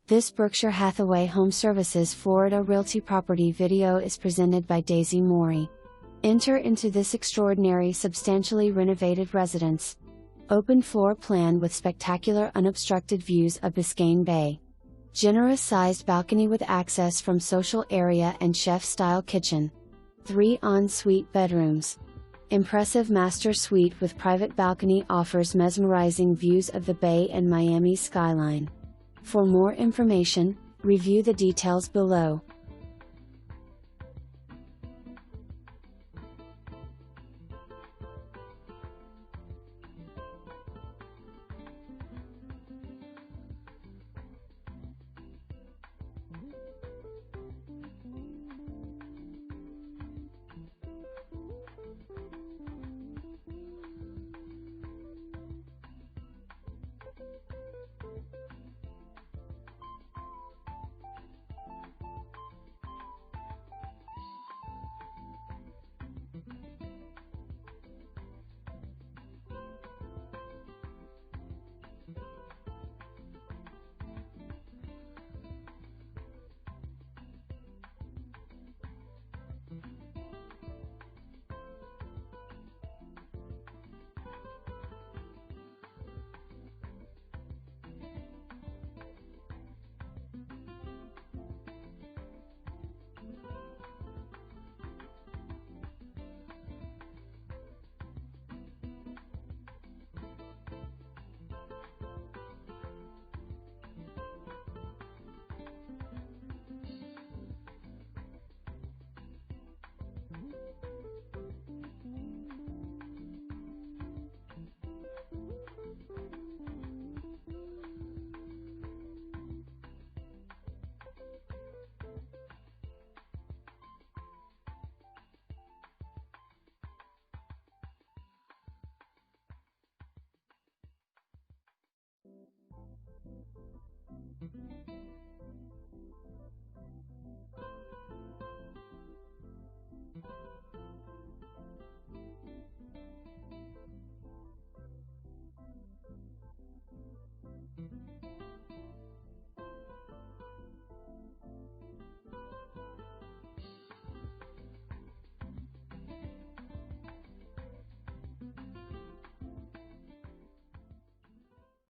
This Berkshire Hathaway HomeServices Florida Realty property video is presented by Daysi Morey. Enter into this extraordinary substantially renovated residence. Open floor plan with spectacular unobstructed views of Biscayne Bay. Generous sized balcony with access from social area and chef-style kitchen. 3 en-suite bedrooms. Impressive master suite with private balcony offers mesmerizing views of the bay and Miami skyline. For more information, review the details below.